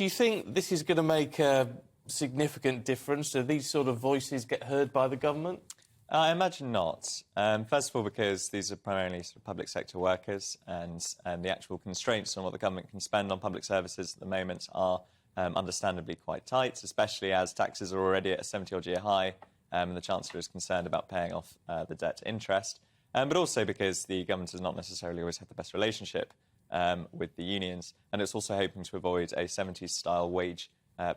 do you think this is going to make a significant difference? Do these sort of voices get heard by the government? I imagine not. First of all, because these are primarily sort of public sector workers, and the actual constraints on what the government can spend on public services at the moment are understandably quite tight, especially as taxes are already at a 70-odd-year high, and the Chancellor is concerned about paying off the debt interest. But also because the government has not necessarily always had the best relationship with the unions, and it's also hoping to avoid a 70s-style wage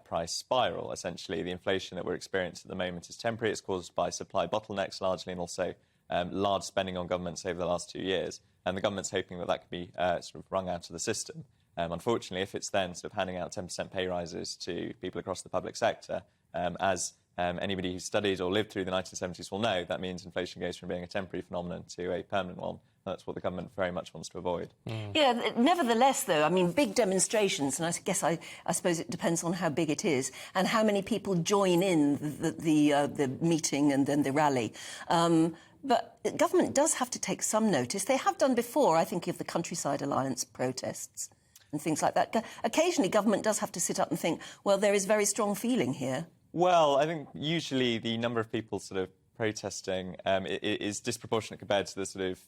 price spiral. Essentially, the inflation that we're experiencing at the moment is temporary. It's caused by supply bottlenecks largely, and also large spending on governments over the last 2 years. And the government's hoping that that could be sort of wrung out of the system. Unfortunately, if it's then sort of handing out 10% pay rises to people across the public sector, as anybody who's studied or lived through the 1970s will know, that means inflation goes from being a temporary phenomenon to a permanent one. That's what the government very much wants to avoid. Yeah, nevertheless, though, I mean, big demonstrations, and I suppose it depends on how big it is and how many people join in the meeting and then the rally. But the government does have to take some notice. They have done before, I think, of the Countryside Alliance protests and things like that. Occasionally, government does have to sit up and think, well, there is very strong feeling here. Well, I think usually the number of people sort of protesting is disproportionate compared to the sort of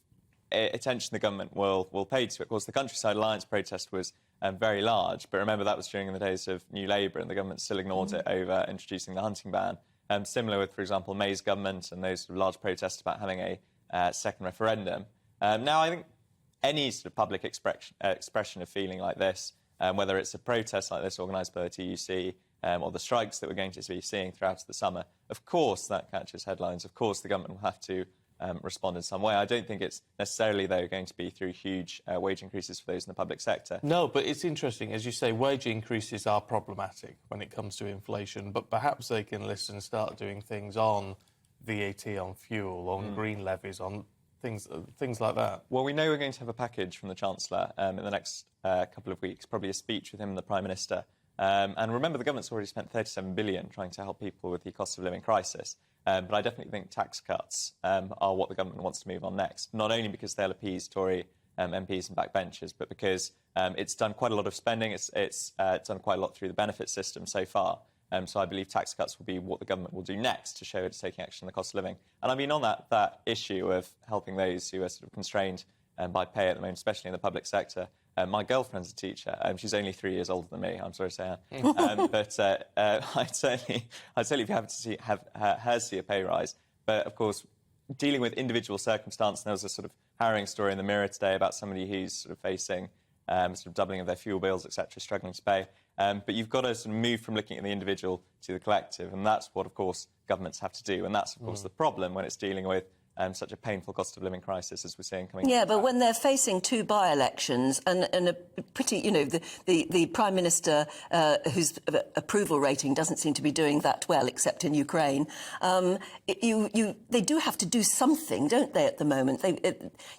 attention the government will pay to it. Of course, the Countryside Alliance protest was very large, but remember that was during the days of New Labour, and the government still ignored it over introducing the hunting ban. Similar with, for example, May's government and those sort of large protests about having a second referendum. Now, I think any sort of public expression of feeling like this, whether it's a protest like this organised by the TUC or the strikes that we're going to be seeing throughout the summer, of course that catches headlines. Of course the government will have to respond in some way. I don't think it's necessarily, though, going to be through huge wage increases for those in the public sector. No, but it's interesting. As you say, wage increases are problematic when it comes to inflation, but perhaps they can listen and start doing things on VAT, on fuel, on green levies, on things like that. Well, we know we're going to have a package from the Chancellor in the next couple of weeks, probably a speech with him and the Prime Minister. And remember, the government's already spent £37 billion trying to help people with the cost of living crisis. But I definitely think tax cuts are what the government wants to move on next, not only because they'll appease Tory MPs and backbenchers, but because it's done quite a lot of spending. It's done quite a lot through the benefit system so far. So I believe tax cuts will be what the government will do next to show it's taking action on the cost of living. And I mean, on that issue of helping those who are sort of constrained by pay at the moment, especially in the public sector, my girlfriend's a teacher. She's only 3 years older than me. I'm sorry to say her. But I'd certainly be happy to have her see a pay rise. But, of course, dealing with individual circumstance, and there was a sort of harrowing story in the Mirror today about somebody who's sort of facing sort of doubling of their fuel bills, etc., struggling to pay. But you've got to sort of move from looking at the individual to the collective, and that's what, of course, governments have to do. And that's, of course, the problem when it's dealing with such a painful cost of living crisis as we're seeing coming. Yeah, but when they're facing two by-elections and a pretty, you know, the Prime Minister, whose approval rating doesn't seem to be doing that well, except in Ukraine, they do have to do something, don't they, at the moment?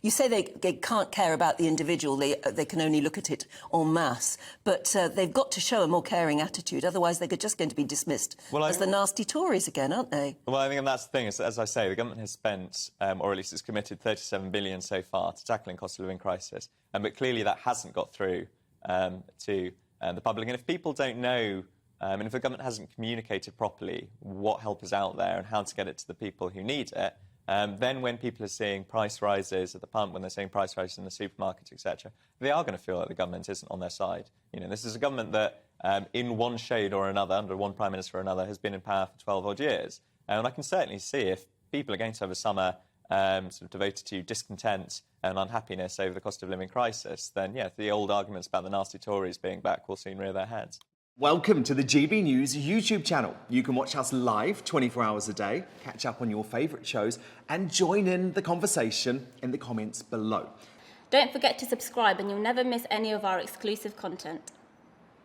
You say they can't care about the individual, they can only look at it en masse, but they've got to show a more caring attitude, otherwise they're just going to be dismissed as the nasty Tories again, aren't they? Well, I think that's the thing, as I say, the government has spent or at least it's committed £37 billion so far to tackling cost of living crisis. But clearly that hasn't got through to the public. And if people don't know, and if the government hasn't communicated properly what help is out there and how to get it to the people who need it, then when people are seeing price rises at the pump, when they're seeing price rises in the supermarkets, etc., they are going to feel like the government isn't on their side. You know, this is a government that, in one shade or another, under one Prime Minister or another, has been in power for 12-odd years. And I can certainly see if people are going to have a summer sort of devoted to discontent and unhappiness over the cost of living crisis, then, yeah, the old arguments about the nasty Tories being back will soon rear their heads. Welcome to the GB News YouTube channel. You can watch us live 24 hours a day, catch up on your favourite shows and join in the conversation in the comments below. Don't forget to subscribe and you'll never miss any of our exclusive content.